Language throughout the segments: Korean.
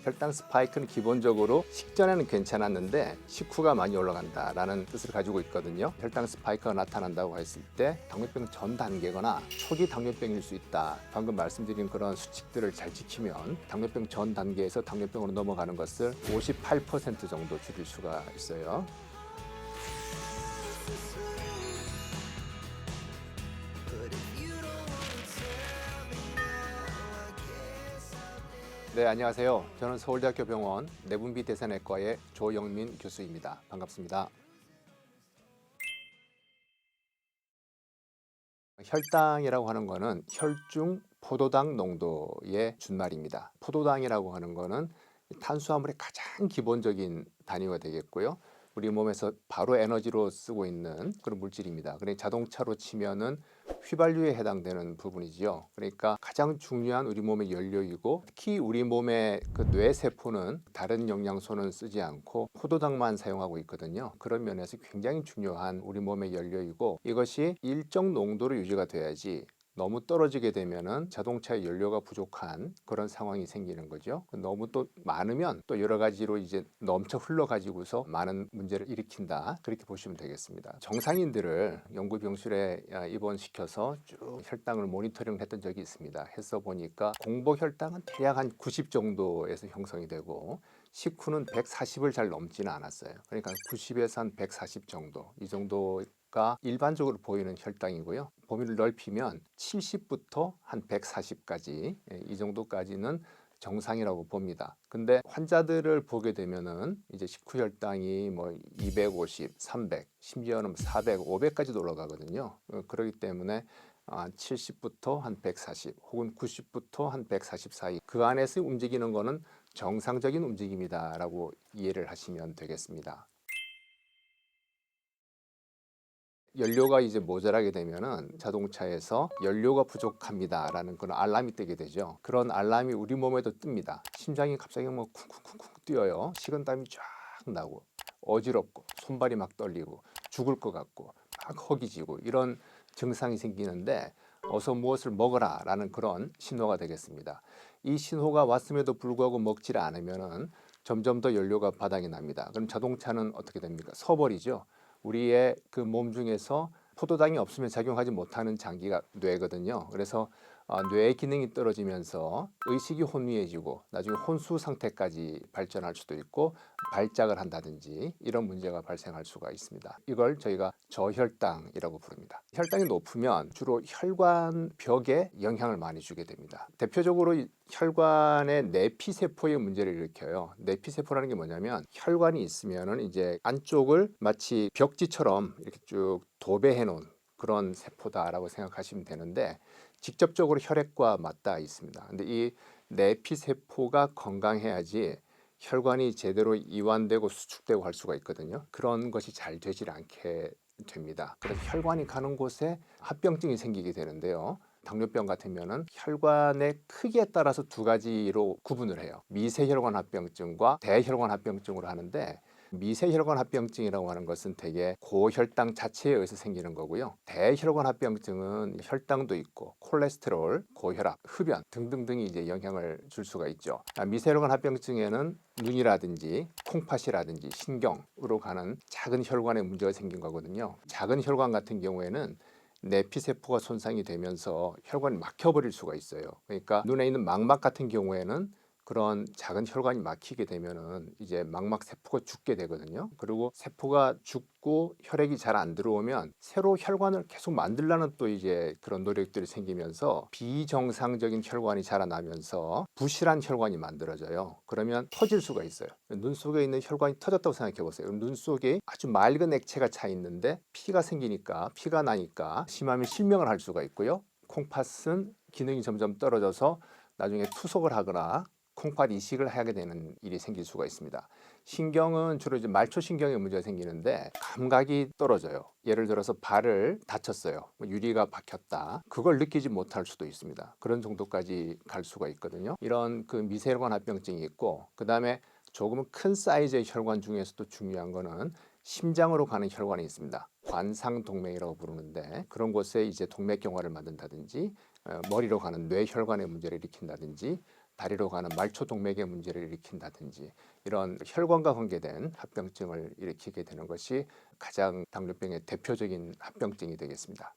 혈당 스파이크는 기본적으로 식전에는 괜찮았는데 식후가 많이 올라간다라는 뜻을 가지고 있거든요. 혈당 스파이크가 나타난다고 했을 때 당뇨병 전 단계거나 초기 당뇨병일 수 있다. 방금 말씀드린 그런 수칙들을 잘 지키면 당뇨병 전 단계에서 당뇨병으로 넘어가는 것을 58% 정도 줄일 수가 있어요. 네, 안녕하세요. 저는 서울대학교 병원 내분비 대사내과의 조영민 교수입니다. 반갑습니다. 혈당이라고 하는 거는 혈중 포도당 농도의 준말입니다. 포도당이라고 하는 거는 탄수화물의 가장 기본적인 단위가 되겠고요. 우리 몸에서 바로 에너지로 쓰고 있는 그런 물질입니다. 그러니까 자동차로 치면은 휘발유에 해당되는 부분이지요. 그러니까 가장 중요한 우리 몸의 연료이고, 특히 우리 몸의 그 뇌세포는 다른 영양소는 쓰지 않고 포도당만 사용하고 있거든요. 그런 면에서 굉장히 중요한 우리 몸의 연료이고, 이것이 일정 농도로 유지가 돼야지 너무 떨어지게 되면은 자동차의 연료가 부족한 그런 상황이 생기는 거죠. 너무 또 많으면 또 여러 가지로 이제 넘쳐 흘러가지고서 많은 문제를 일으킨다. 그렇게 보시면 되겠습니다. 정상인들을 연구병실에 입원시켜서 쭉 혈당을 모니터링 했던 적이 있습니다. 해서 보니까 공복 혈당은 대략 한 90 정도에서 형성이 되고, 식후는 140을 잘 넘지는 않았어요. 그러니까 90에서 한 140 정도, 이 정도가 일반적으로 보이는 혈당이고요. 범위를 넓히면 70부터 한 140까지, 이 정도까지는 정상이라고 봅니다. 근데 환자들을 보게 되면은 이제 식후 혈당이 뭐 250, 300, 심지어는 400, 500까지도 올라가거든요. 그렇기 때문에 70부터 한 140 혹은 90부터 한 140 사이, 그 안에서 움직이는 거는 정상적인 움직임이다라고 이해를 하시면 되겠습니다. 연료가 이제 모자라게 되면은 자동차에서 연료가 부족합니다라는 그런 알람이 뜨게 되죠. 그런 알람이 우리 몸에도 뜹니다. 심장이 갑자기 뭐 쿵쿵쿵쿵 뛰어요. 식은땀이 쫙 나고 어지럽고 손발이 막 떨리고 죽을 것 같고 막 허기지고 이런 증상이 생기는데, 어서 무엇을 먹어라라는 그런 신호가 되겠습니다. 이 신호가 왔음에도 불구하고 먹질 않으면은 점점 더 연료가 바닥이 납니다. 그럼 자동차는 어떻게 됩니까? 서버리죠. 우리의 그 몸 중에서 포도당이 없으면 작용하지 못하는 장기가 뇌거든요. 그래서 뇌의 기능이 떨어지면서 의식이 혼미해지고 나중에 혼수 상태까지 발전할 수도 있고, 발작을 한다든지 이런 문제가 발생할 수가 있습니다. 이걸 저희가 저혈당이라고 부릅니다. 혈당이 높으면 주로 혈관벽에 영향을 많이 주게 됩니다. 대표적으로 혈관의 내피세포의 문제를 일으켜요. 내피세포라는 게 뭐냐면, 혈관이 있으면은 이제 안쪽을 마치 벽지처럼 이렇게 쭉 도배해 놓은 그런 세포다라고 생각하시면 되는데, 직접적으로 혈액과 맞닿아 있습니다. 근데 이 내피세포가 건강해야지 혈관이 제대로 이완되고 수축되고 할 수가 있거든요. 그런 것이 잘 되질 않게 됩니다. 그래서 혈관이 가는 곳에 합병증이 생기게 되는데요. 당뇨병 같으면은 혈관의 크기에 따라서 두 가지로 구분을 해요. 미세혈관 합병증과 대혈관 합병증으로 하는데, 미세혈관 합병증이라고 하는 것은 대개 고혈당 자체에 의해서 생기는 거고요. 대혈관 합병증은 혈당도 있고 콜레스테롤, 고혈압, 흡연 등등등이 이제 영향을 줄 수가 있죠. 미세혈관 합병증에는 눈이라든지 콩팥이라든지 신경으로 가는 작은 혈관에 문제가 생긴 거거든요. 작은 혈관 같은 경우에는 내피세포가 손상이 되면서 혈관이 막혀버릴 수가 있어요. 그러니까 눈에 있는 망막 같은 경우에는 그런 작은 혈관이 막히게 되면은 이제 망막 세포가 죽게 되거든요. 그리고 세포가 죽고 혈액이 잘 안 들어오면 새로 혈관을 계속 만들려는 또 이제 그런 노력들이 생기면서 비정상적인 혈관이 자라나면서 부실한 혈관이 만들어져요. 그러면 터질 수가 있어요. 눈 속에 있는 혈관이 터졌다고 생각해 보세요. 눈 속에 아주 맑은 액체가 차 있는데 피가 생기니까, 피가 나니까 심하면 실명을 할 수가 있고요. 콩팥은 기능이 점점 떨어져서 나중에 투석을 하거나 콩팥 이식을 하게 되는 일이 생길 수가 있습니다. 신경은 주로 이제 말초신경에 문제가 생기는데, 감각이 떨어져요. 예를 들어서 발을 다쳤어요. 유리가 박혔다. 그걸 느끼지 못할 수도 있습니다. 그런 정도까지 갈 수가 있거든요. 이런 그 미세혈관 합병증이 있고, 그 다음에 조금은 큰 사이즈의 혈관 중에서도 중요한 거는 심장으로 가는 혈관이 있습니다. 관상동맥이라고 부르는데, 그런 곳에 이제 동맥경화를 만든다든지, 머리로 가는 뇌혈관의 문제를 일으킨다든지, 다리로 가는 말초동맥의 문제를 일으킨다든지 이런 혈관과 관계된 합병증을 일으키게 되는 것이 가장 당뇨병의 대표적인 합병증이 되겠습니다.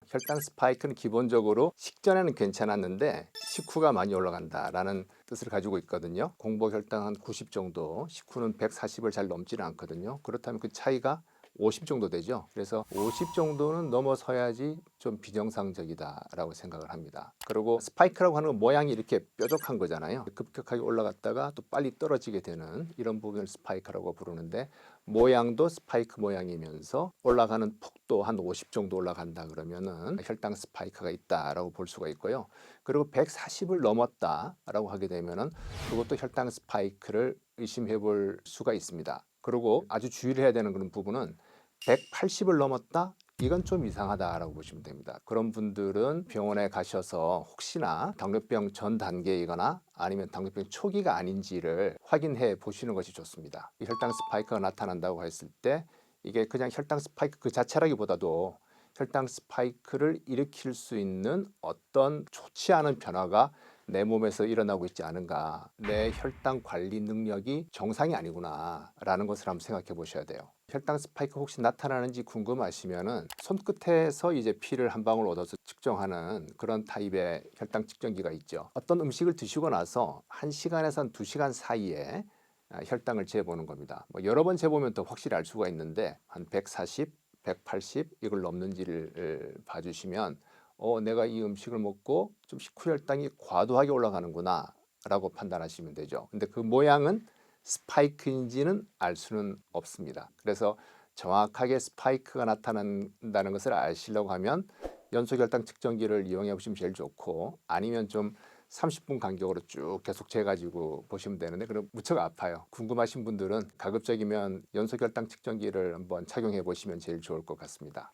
혈당 스파이크는 기본적으로 식전에는 괜찮았는데 식후가 많이 올라간다라는 뜻을 가지고 있거든요. 공복 혈당 한 90 정도, 식후는 140을 잘 넘지는 않거든요. 그렇다면 그 차이가 50 정도 되죠. 그래서 50 정도는 넘어서야지 좀 비정상적이다라고 생각을 합니다. 그리고 스파이크라고 하는 건 모양이 이렇게 뾰족한 거잖아요. 급격하게 올라갔다가 또 빨리 떨어지게 되는 이런 부분을 스파이크라고 부르는데 모양도 스파이크 모양이면서 올라가는 폭도 한 50 정도 올라간다 그러면은 혈당 스파이크가 있다라고 볼 수가 있고요. 그리고 140을 넘었다라고 하게 되면은 그것도 혈당 스파이크를 의심해 볼 수가 있습니다. 그리고 아주 주의를 해야 되는 그런 부분은 180을 넘었다? 이건 좀 이상하다라고 보시면 됩니다. 그런 분들은 병원에 가셔서 혹시나 당뇨병 전 단계이거나 아니면 당뇨병 초기가 아닌지를 확인해 보시는 것이 좋습니다. 혈당 스파이크가 나타난다고 했을 때 이게 그냥 혈당 스파이크 그 자체라기보다도 혈당 스파이크를 일으킬 수 있는 어떤 좋지 않은 변화가 내 몸에서 일어나고 있지 않은가, 내 혈당 관리 능력이 정상이 아니구나 라는 것을 한번 생각해 보셔야 돼요. 혈당 스파이크 혹시 나타나는지 궁금하시면은 손끝에서 이제 피를 한 방울 얻어서 측정하는 그런 타입의 혈당 측정기가 있죠. 어떤 음식을 드시고 나서 1시간에서 한 2시간 사이에 혈당을 재보는 겁니다. 뭐 여러 번 재보면 더 확실히 알 수가 있는데 한 140, 180 이걸 넘는지를 봐주시면 내가 이 음식을 먹고 좀 식후 혈당이 과도하게 올라가는구나 라고 판단하시면 되죠. 근데 그 모양은 스파이크인지는 알 수는 없습니다. 그래서 정확하게 스파이크가 나타난다는 것을 아시려고 하면 연소혈당 측정기를 이용해 보시면 제일 좋고, 아니면 좀 30분 간격으로 쭉 계속 재가지고 보시면 되는데 그럼 무척 아파요. 궁금하신 분들은 가급적이면 연소혈당 측정기를 한번 착용해 보시면 제일 좋을 것 같습니다.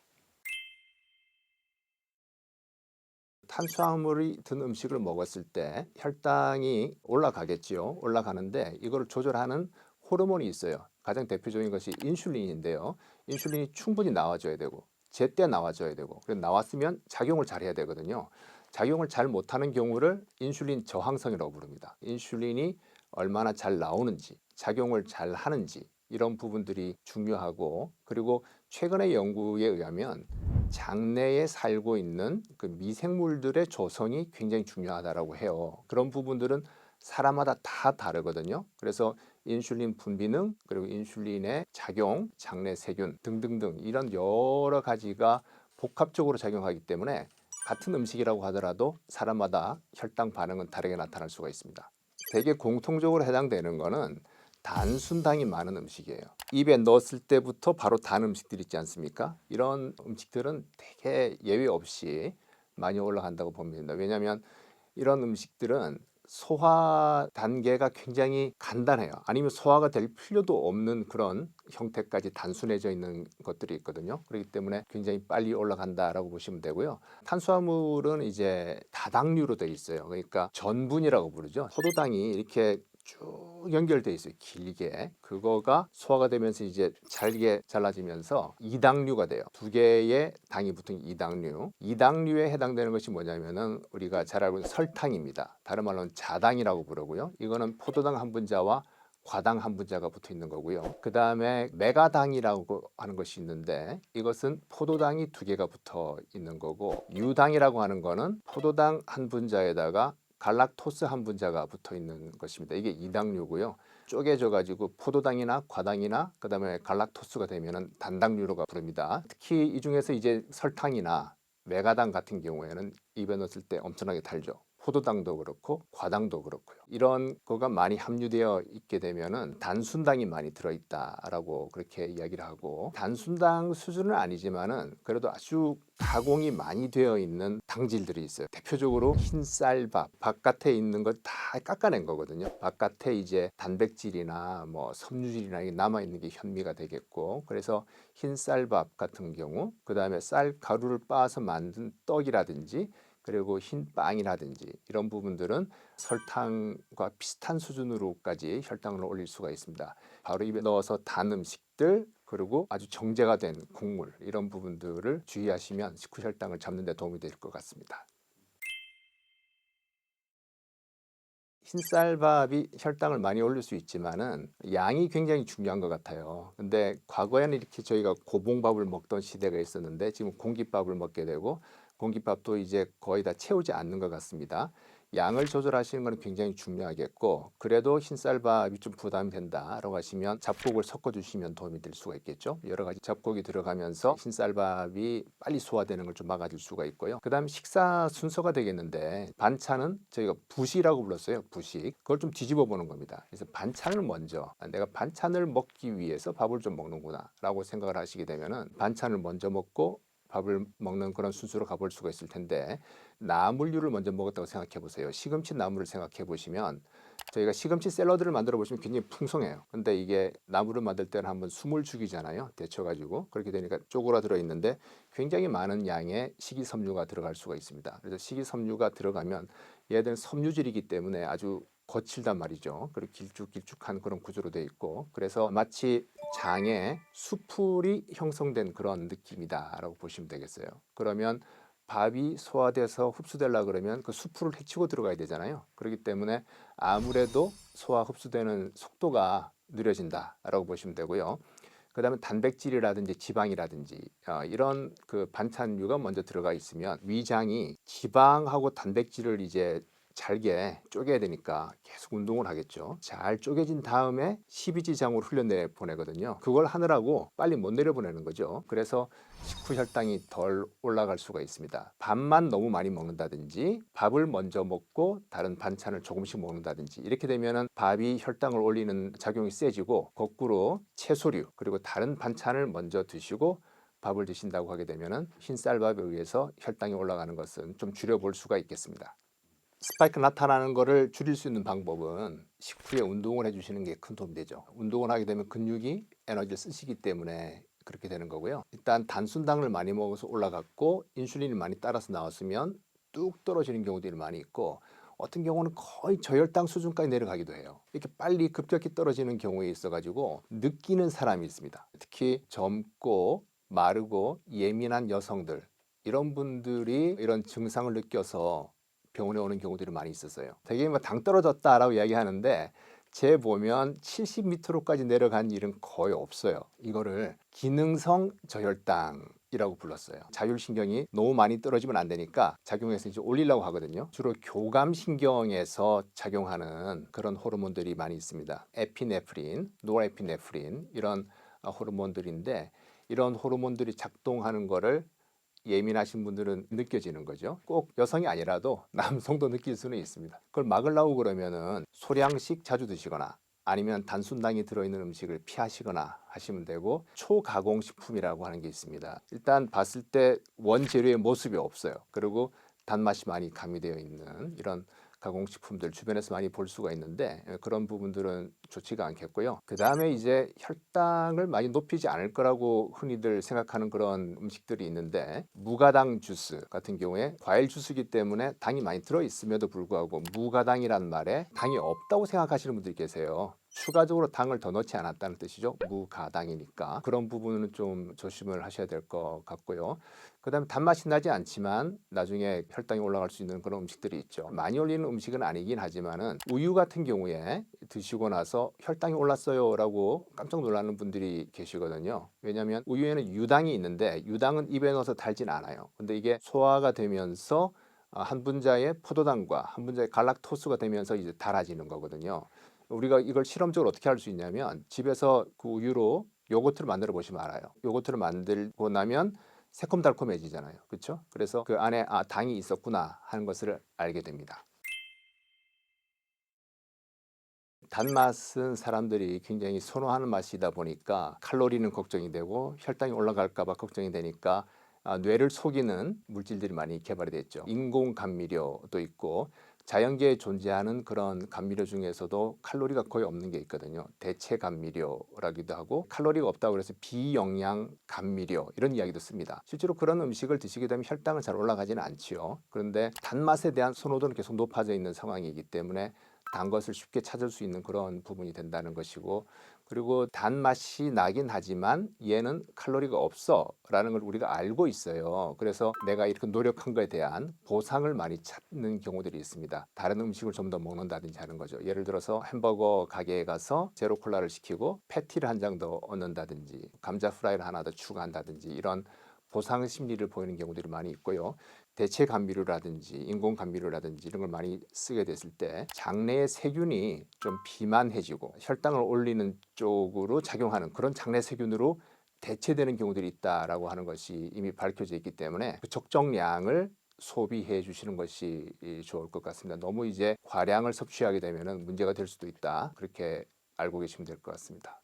탄수화물이 든 음식을 먹었을 때 혈당이 올라가겠지요. 올라가는데 이걸 조절하는 호르몬이 있어요. 가장 대표적인 것이 인슐린인데요. 인슐린이 충분히 나와줘야 되고 제때 나와줘야 되고, 그래서 나왔으면 작용을 잘 해야 되거든요. 작용을 잘 못하는 경우를 인슐린 저항성이라고 부릅니다. 인슐린이 얼마나 잘 나오는지, 작용을 잘 하는지 이런 부분들이 중요하고, 그리고 최근의 연구에 의하면 장내에 살고 있는 그 미생물들의 조성이 굉장히 중요하다라고 해요. 그런 부분들은 사람마다 다 다르거든요. 그래서 인슐린 분비능, 그리고 인슐린의 작용, 장내 세균 등등등 이런 여러 가지가 복합적으로 작용하기 때문에 같은 음식이라고 하더라도 사람마다 혈당 반응은 다르게 나타날 수가 있습니다. 대개 공통적으로 해당되는 거는 단순당이 많은 음식이에요. 입에 넣었을 때부터 바로 단 음식들 있지 않습니까? 이런 음식들은 되게 예외 없이 많이 올라간다고 봅니다. 왜냐하면 이런 음식들은 소화 단계가 굉장히 간단해요. 아니면 소화가 될 필요도 없는 그런 형태까지 단순해져 있는 것들이 있거든요. 그렇기 때문에 굉장히 빨리 올라간다라고 보시면 되고요. 탄수화물은 이제 다당류로 되어 있어요. 그러니까 전분이라고 부르죠. 포도당이 이렇게 쭉 연결돼 있어요. 길게. 그거가 소화가 되면서 이제 잘게 잘라지면서 이당류가 돼요. 두 개의 당이 붙은 이당류. 이당류에 해당되는 것이 뭐냐면은 우리가 잘 알고 있는 설탕입니다. 다른 말로는 자당이라고 부르고요. 이거는 포도당 한 분자와 과당 한 분자가 붙어 있는 거고요. 그 다음에 메가당이라고 하는 것이 있는데 이것은 포도당이 두 개가 붙어 있는 거고, 유당이라고 하는 거는 포도당 한 분자에다가 갈락토스 한 분자가 붙어 있는 것입니다. 이게 이당류고요. 쪼개져 가지고 포도당이나 과당이나 그다음에 갈락토스가 되면은 단당류로가 부릅니다. 특히 이 중에서 이제 설탕이나 메가당 같은 경우에는 입에 넣었을 때 엄청나게 달죠. 포도당도 그렇고 과당도 그렇고요. 이런 거가 많이 함유되어 있게 되면은 단순당이 많이 들어있다라고 그렇게 이야기를 하고, 단순당 수준은 아니지만은 그래도 아주 가공이 많이 되어 있는 당질들이 있어요. 대표적으로 흰쌀밥, 바깥에 있는 것 다 깎아낸 거거든요. 바깥에 이제 단백질이나 뭐 섬유질이나 이게 남아 있는 게 현미가 되겠고, 그래서 흰쌀밥 같은 경우, 그 다음에 쌀 가루를 빻아서 만든 떡이라든지 그리고 흰 빵이라든지 이런 부분들은 설탕과 비슷한 수준으로까지 혈당을 올릴 수가 있습니다. 바로 입에 넣어서 단 음식들, 그리고 아주 정제가 된 곡물, 이런 부분들을 주의하시면 식후 혈당을 잡는 데 도움이 될 것 같습니다. 흰쌀밥이 혈당을 많이 올릴 수 있지만은 양이 굉장히 중요한 것 같아요. 근데 과거에는 이렇게 저희가 고봉밥을 먹던 시대가 있었는데 지금 공깃밥을 먹게 되고 공깃밥도 이제 거의 다 채우지 않는 것 같습니다. 양을 조절하시는 것은 굉장히 중요하겠고 그래도 흰쌀밥이 좀 부담이 된다라고 하시면 잡곡을 섞어 주시면 도움이 될 수가 있겠죠. 여러 가지 잡곡이 들어가면서 흰쌀밥이 빨리 소화되는 걸 좀 막아줄 수가 있고요. 그다음 식사 순서가 되겠는데 반찬은 저희가 부시라고 불렀어요. 부식. 그걸 좀 뒤집어 보는 겁니다. 그래서 반찬을 먼저 내가 반찬을 먹기 위해서 밥을 좀 먹는구나라고 생각을 하시게 되면은 반찬을 먼저 먹고 밥을 먹는 그런 순서로 가볼 수가 있을 텐데 나물류를 먼저 먹었다고 생각해 보세요. 시금치 나물을 생각해 보시면 저희가 시금치 샐러드를 만들어 보시면 굉장히 풍성해요. 근데 이게 나물을 만들 때는 한번 숨을 죽이잖아요. 데쳐가지고 그렇게 되니까 쪼그라들어 있는데 굉장히 많은 양의 식이섬유가 들어갈 수가 있습니다. 그래서 식이섬유가 들어가면 얘들은 섬유질이기 때문에 아주 거칠단 말이죠. 그리고 길쭉길쭉한 그런 구조로 되어 있고 그래서 마치 장에 수풀이 형성된 그런 느낌이다라고 보시면 되겠어요. 그러면 밥이 소화돼서 흡수되려 그러면 그 수풀을 헤치고 들어가야 되잖아요. 그렇기 때문에 아무래도 소화 흡수되는 속도가 느려진다라고 보시면 되고요. 그다음에 단백질이라든지 지방이라든지 이런 그 반찬류가 먼저 들어가 있으면 위장이 지방하고 단백질을 이제 잘게 쪼개야 되니까 계속 운동을 하겠죠. 잘 쪼개진 다음에 십이지장으로 흘려내 보내거든요. 그걸 하느라고 빨리 못 내려보내는 거죠. 그래서 식후 혈당이 덜 올라갈 수가 있습니다. 밥만 너무 많이 먹는다든지 밥을 먼저 먹고 다른 반찬을 조금씩 먹는다든지 이렇게 되면은 밥이 혈당을 올리는 작용이 세지고 거꾸로 채소류 그리고 다른 반찬을 먼저 드시고 밥을 드신다고 하게 되면은 흰쌀밥에 의해서 혈당이 올라가는 것은 좀 줄여볼 수가 있겠습니다. 스파이크 나타나는 것을 줄일 수 있는 방법은 식후에 운동을 해주시는 게 큰 도움이 되죠. 운동을 하게 되면 근육이 에너지를 쓰시기 때문에 그렇게 되는 거고요. 일단 단순당을 많이 먹어서 올라갔고 인슐린이 많이 따라서 나왔으면 뚝 떨어지는 경우들이 많이 있고 어떤 경우는 거의 저혈당 수준까지 내려가기도 해요. 이렇게 빨리 급격히 떨어지는 경우에 있어가지고 느끼는 사람이 있습니다. 특히 젊고 마르고 예민한 여성들 이런 분들이 이런 증상을 느껴서 병원에 오는 경우들이 많이 있었어요. 되게 뭐 당 떨어졌다라고 이야기하는데 재 보면 70m로까지 내려간 일은 거의 없어요. 이거를 기능성 저혈당이라고 불렀어요. 자율신경이 너무 많이 떨어지면 안 되니까 작용해서 이제 올리려고 하거든요. 주로 교감신경에서 작용하는 그런 호르몬들이 많이 있습니다. 에피네프린, 노르에피네프린 이런 호르몬들인데 이런 호르몬들이 작동하는 거를 예민하신 분들은 느껴지는 거죠. 꼭 여성이 아니라도 남성도 느낄 수는 있습니다. 그걸 막으려고 그러면은 소량씩 자주 드시거나 아니면 단순당이 들어있는 음식을 피하시거나 하시면 되고 초가공식품이라고 하는 게 있습니다. 일단 봤을 때 원재료의 모습이 없어요. 그리고 단맛이 많이 가미되어 있는 이런 가공식품들 주변에서 많이 볼 수가 있는데 그런 부분들은 좋지가 않겠고요. 그 다음에 이제 혈당을 많이 높이지 않을 거라고 흔히들 생각하는 그런 음식들이 있는데 무가당 주스 같은 경우에 과일 주스이기 때문에 당이 많이 들어있음에도 불구하고 무가당이란 말에 당이 없다고 생각하시는 분들이 계세요. 추가적으로 당을 더 넣지 않았다는 뜻이죠. 무가당이니까 그런 부분은 좀 조심을 하셔야 될 것 같고요. 그다음에 단맛이 나지 않지만 나중에 혈당이 올라갈 수 있는 그런 음식들이 있죠. 많이 올리는 음식은 아니긴 하지만은 우유 같은 경우에 드시고 나서 혈당이 올랐어요라고 깜짝 놀라는 분들이 계시거든요. 왜냐하면 우유에는 유당이 있는데 유당은 입에 넣어서 달진 않아요. 근데 이게 소화가 되면서 한 분자의 포도당과 한 분자의 갈락토스가 되면서 이제 달아지는 거거든요. 우리가 이걸 실험적으로 어떻게 할 수 있냐면 집에서 그 우유로 요거트를 만들어 보시면 알아요. 요거트를 만들고 나면 새콤달콤해지잖아요. 그렇죠? 그래서 그 안에 당이 있었구나 하는 것을 알게 됩니다. 단맛은 사람들이 굉장히 선호하는 맛이다 보니까 칼로리는 걱정이 되고 혈당이 올라갈까 봐 걱정이 되니까 뇌를 속이는 물질들이 많이 개발이 됐죠. 인공 감미료도 있고 자연계에 존재하는 그런 감미료 중에서도 칼로리가 거의 없는 게 있거든요. 대체 감미료라기도 하고 칼로리가 없다고 해서 비영양 감미료 이런 이야기도 씁니다. 실제로 그런 음식을 드시게 되면 혈당은 잘 올라가지는 않지요. 그런데 단맛에 대한 선호도는 계속 높아져 있는 상황이기 때문에 단 것을 쉽게 찾을 수 있는 그런 부분이 된다는 것이고, 그리고 단맛이 나긴 하지만 얘는 칼로리가 없어라는 걸 우리가 알고 있어요. 그래서 내가 이렇게 노력한 것에 대한 보상을 많이 찾는 경우들이 있습니다. 다른 음식을 좀 더 먹는다든지 하는 거죠. 예를 들어서 햄버거 가게에 가서 제로 콜라를 시키고 패티를 한 장 더 얻는다든지 감자 프라이를 하나 더 추가한다든지 이런 보상 심리를 보이는 경우들이 많이 있고요. 대체 감미료라든지 인공 감미료라든지 이런 걸 많이 쓰게 됐을 때 장내의 세균이 좀 비만해지고 혈당을 올리는 쪽으로 작용하는 그런 장내 세균으로 대체되는 경우들이 있다라고 하는 것이 이미 밝혀져 있기 때문에 그 적정량을 소비해 주시는 것이 좋을 것 같습니다. 너무 이제 과량을 섭취하게 되면 문제가 될 수도 있다. 그렇게 알고 계시면 될 것 같습니다.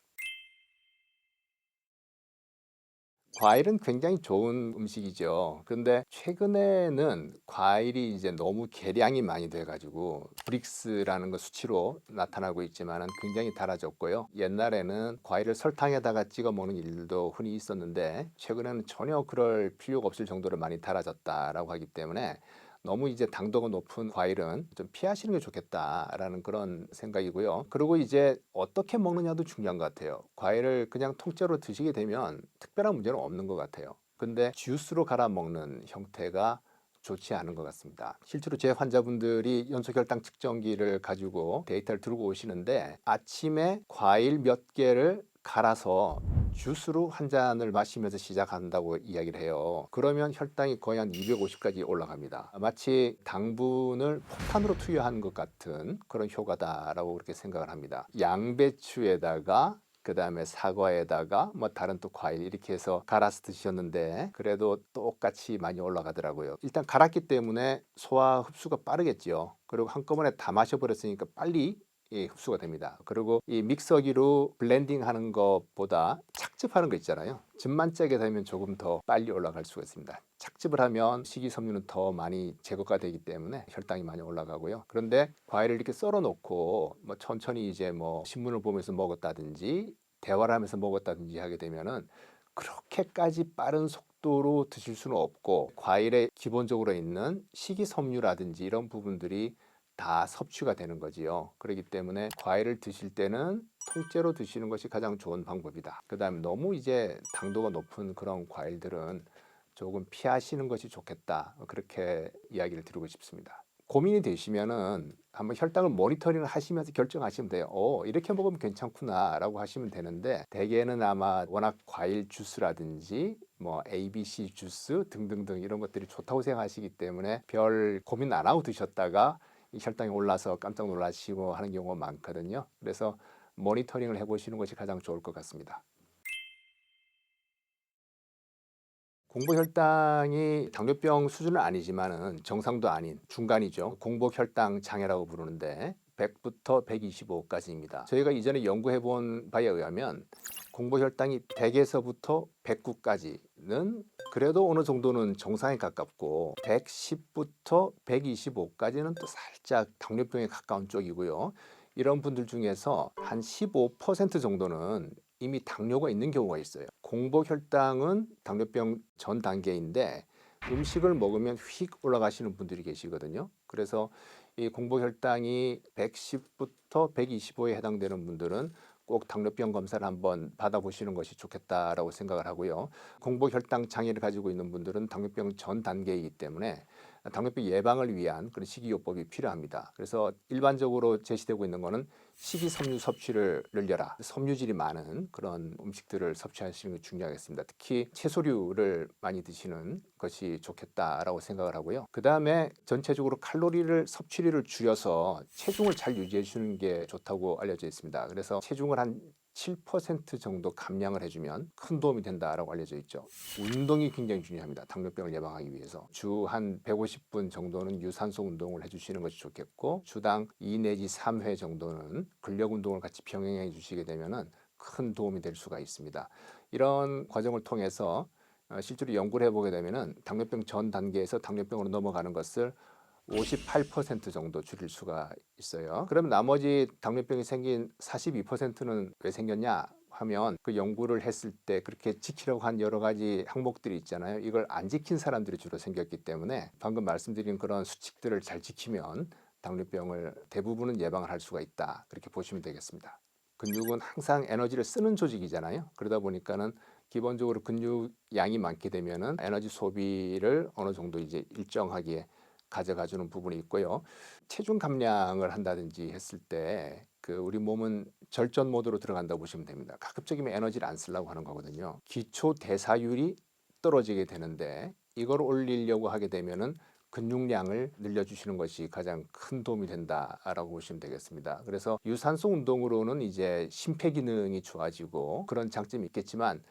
과일은 굉장히 좋은 음식이죠. 근데 최근에는 과일이 이제 너무 계량이 많이 돼가지고 브릭스라는 거 수치로 나타나고 있지만은 굉장히 달아졌고요. 옛날에는 과일을 설탕에다가 찍어 먹는 일도 흔히 있었는데 최근에는 전혀 그럴 필요가 없을 정도로 많이 달아졌다라고 하기 때문에 너무 이제 당도가 높은 과일은 좀 피하시는 게 좋겠다라는 그런 생각이고요. 그리고 이제 어떻게 먹느냐도 중요한 것 같아요. 과일을 그냥 통째로 드시게 되면 특별한 문제는 없는 것 같아요. 근데 주스로 갈아 먹는 형태가 좋지 않은 것 같습니다. 실제로 제 환자분들이 연소혈당 측정기를 가지고 데이터를 들고 오시는데 아침에 과일 몇 개를 갈아서 주스로 한 잔을 마시면서 시작한다고 이야기를 해요. 그러면 혈당이 거의 한 250까지 올라갑니다. 마치 당분을 폭탄으로 투여하는 것 같은 그런 효과다라고 그렇게 생각을 합니다. 양배추에다가 그다음에 사과에다가 뭐 다른 또 과일 이렇게 해서 갈아서 드셨는데 그래도 똑같이 많이 올라가더라고요. 일단 갈았기 때문에 소화 흡수가 빠르겠죠. 그리고 한꺼번에 다 마셔버렸으니까 빨리 흡수가 됩니다. 그리고 이 믹서기로 블렌딩 하는 것보다 착즙하는 거 있잖아요. 즙만 짜게 되면 조금 더 빨리 올라갈 수가 있습니다. 착즙을 하면 식이섬유는 더 많이 제거가 되기 때문에 혈당이 많이 올라가고요. 그런데 과일을 이렇게 썰어 놓고 뭐 천천히 이제 뭐 신문을 보면서 먹었다든지 대화를 하면서 먹었다든지 하게 되면은 그렇게까지 빠른 속도로 드실 수는 없고 과일에 기본적으로 있는 식이섬유라든지 이런 부분들이 다 섭취가 되는 거지요. 그렇기 때문에 과일을 드실 때는 통째로 드시는 것이 가장 좋은 방법이다. 그다음에 너무 이제 당도가 높은 그런 과일들은 조금 피하시는 것이 좋겠다. 그렇게 이야기를 드리고 싶습니다. 고민이 되시면은 한번 혈당을 모니터링을 하시면서 결정하시면 돼요. 이렇게 먹으면 괜찮구나라고 하시면 되는데 대개는 아마 워낙 과일 주스라든지 뭐 ABC 주스 등등등 이런 것들이 좋다고 생각하시기 때문에 별 고민 안 하고 드셨다가 이 혈당이 올라서 깜짝 놀라시고 하는 경우가 많거든요. 그래서 모니터링을 해보시는 것이 가장 좋을 것 같습니다. 공복혈당이 당뇨병 수준은 아니지만은 정상도 아닌 중간이죠. 공복혈당 장애라고 부르는데 100부터 125까지입니다. 저희가 이전에 연구해 본 바에 의하면 공복혈당이 100에서부터 109까지는 그래도 어느 정도는 정상에 가깝고 110부터 125까지는 또 살짝 당뇨병에 가까운 쪽이고요. 이런 분들 중에서 한 15% 정도는 이미 당뇨가 있는 경우가 있어요. 공복혈당은 당뇨병 전 단계인데 음식을 먹으면 휙 올라가시는 분들이 계시거든요. 그래서 이 공복혈당이 110부터 125에 해당되는 분들은 꼭 당뇨병 검사를 한번 받아보시는 것이 좋겠다라고 생각을 하고요. 공복혈당 장애를 가지고 있는 분들은 당뇨병 전 단계이기 때문에 당뇨병 예방을 위한 그런 식이요법이 필요합니다. 그래서 일반적으로 제시되고 있는 것은 식이섬유 섭취를 늘려라. 섬유질이 많은 그런 음식들을 섭취하시는 게 중요하겠습니다. 특히 채소류를 많이 드시는 것이 좋겠다라고 생각을 하고요. 그 다음에 전체적으로 칼로리를 섭취량을 줄여서 체중을 잘 유지해 주는 게 좋다고 알려져 있습니다. 그래서 체중을 한 7% 정도 감량을 해주면 큰 도움이 된다라고 알려져 있죠. 운동이 굉장히 중요합니다. 당뇨병을 예방하기 위해서 주 한 150분 정도는 유산소 운동을 해주시는 것이 좋겠고 주당 2 내지 3회 정도는 근력 운동을 같이 병행해 주시게 되면은 큰 도움이 될 수가 있습니다. 이런 과정을 통해서 실제로 연구를 해보게 되면은 당뇨병 전 단계에서 당뇨병으로 넘어가는 것을 58% 정도 줄일 수가 있어요. 그러면 나머지 당뇨병이 생긴 42%는 왜 생겼냐 하면 그 연구를 했을 때 그렇게 지키려고 한 여러 가지 항목들이 있잖아요. 이걸 안 지킨 사람들이 주로 생겼기 때문에 방금 말씀드린 그런 수칙들을 잘 지키면 당뇨병을 대부분은 예방을 할 수가 있다. 그렇게 보시면 되겠습니다. 근육은 항상 에너지를 쓰는 조직이잖아요. 그러다 보니까는 기본적으로 근육 양이 많게 되면은 에너지 소비를 어느 정도 이제 일정하게 가져가주는 부분이 있고요. 체중 감량을 한다든지 했을 때 그 우리 몸은 절전 모드로 들어간다고 보시면 됩니다. 가급적이면 에너지를 안 쓰려고 하는 거거든요. 기초 대사율이 떨어지게 되는데 이걸 올리려고 하게 되면은 근육량을 늘려주시는 것이 가장 큰 도움이 된다라고 보시면 되겠습니다. 그래서 유산소 운동으로는 이제 심폐기능이 좋아지고 그런 장점이 있겠지만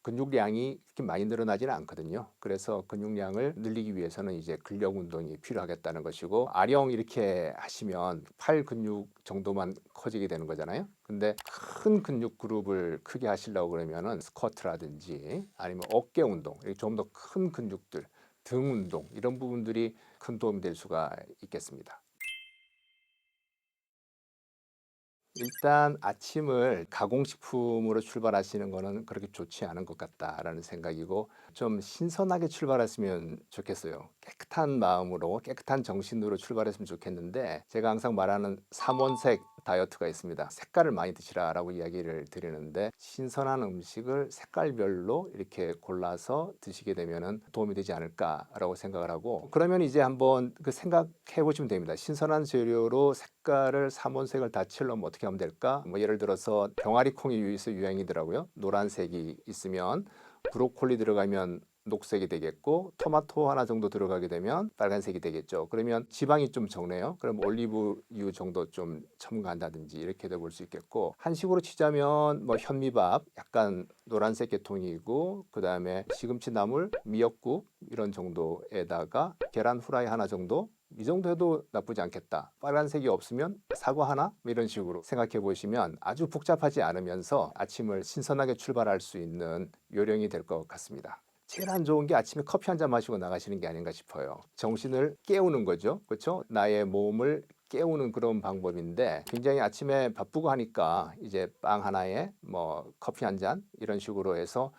근육량이 그렇게 많이 늘어나지는 않거든요. 그래서 근육량을 늘리기 위해서는 이제 근력 운동이 필요하겠다는 것이고 아령 이렇게 하시면 팔 근육 정도만 커지게 되는 거잖아요. 근데 큰 근육 그룹을 크게 하시려고 그러면은 스쿼트라든지 아니면 어깨 운동, 좀 더 큰 근육들, 등 운동 이런 부분들이 큰 도움이 될 수가 있겠습니다. 일단 아침을 가공식품으로 출발하시는 거는 그렇게 좋지 않은 것 같다라는 생각이고 좀 신선하게 출발했으면 좋겠어요. 깨끗한 마음으로 깨끗한 정신으로 출발했으면 좋겠는데 제가 항상 말하는 삼원색 다이어트가 있습니다. 색깔을 많이 드시라라고 이야기를 드리는데 신선한 음식을 색깔별로 이렇게 골라서 드시게 되면은 도움이 되지 않을까라고 생각을 하고 그러면 이제 한번 그 생각해 보시면 됩니다. 신선한 재료로 색깔을 삼원색을 다 칠려면 어떻게 하면 될까? 뭐 예를 들어서 병아리 콩이 요새 유행이더라고요. 노란색이 있으면 브로콜리 들어가면 녹색이 되겠고 토마토 하나 정도 들어가게 되면 빨간색이 되겠죠. 그러면 지방이 좀 적네요. 그럼 올리브유 정도 좀 첨가한다든지 이렇게 돼 볼 수 있겠고 한식으로 치자면 뭐 현미밥 약간 노란색 계통이고 그다음에 시금치 나물, 미역국 이런 정도에다가 계란 후라이 하나 정도 이 정도 해도 나쁘지 않겠다. 빨간색이 없으면 사과 하나? 뭐 이런 식으로 생각해 보시면 아주 복잡하지 않으면서 아침을 신선하게 출발할 수 있는 요령이 될 것 같습니다. 제일 안 좋은 게 아침에 커피 한 잔 마시고 나가시는 게 아닌가 싶어요. 정신을 깨우는 거죠. 그렇죠? 나의 몸을 깨우는 그런 방법인데 굉장히 아침에 바쁘고 하니까 이제 빵 하나에 뭐 커피 한 잔 이런 식으로 해서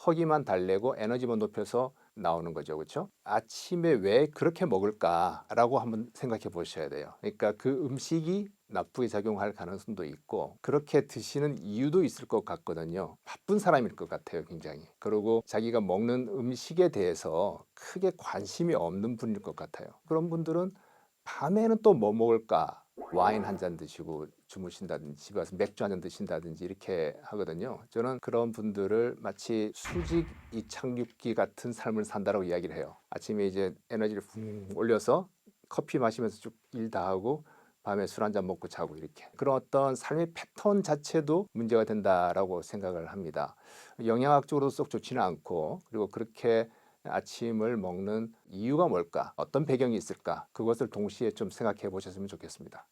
허기만 달래고 에너지만 높여서 나오는 거죠. 그렇죠? 아침에 왜 그렇게 먹을까라고 한번 생각해 보셔야 돼요. 그러니까 그 음식이 나쁘게 작용할 가능성도 있고 그렇게 드시는 이유도 있을 것 같거든요. 바쁜 사람일 것 같아요, 굉장히. 그리고 자기가 먹는 음식에 대해서 크게 관심이 없는 분일 것 같아요. 그런 분들은 밤에는 또 뭐 먹을까? 와인 한 잔 드시고 주무신다든지 집에 와서 맥주 한 잔 드신다든지 이렇게 하거든요. 저는 그런 분들을 마치 수직 이착륙기 같은 삶을 산다라고 이야기를 해요. 아침에 이제 에너지를 붕 올려서 커피 마시면서 쭉 일 다 하고 밤에 술 한 잔 먹고 자고 이렇게 그런 어떤 삶의 패턴 자체도 문제가 된다라고 생각을 합니다. 영양학적으로 썩 좋지는 않고 그리고 그렇게 아침을 먹는 이유가 뭘까? 어떤 배경이 있을까? 그것을 동시에 좀 생각해 보셨으면 좋겠습니다.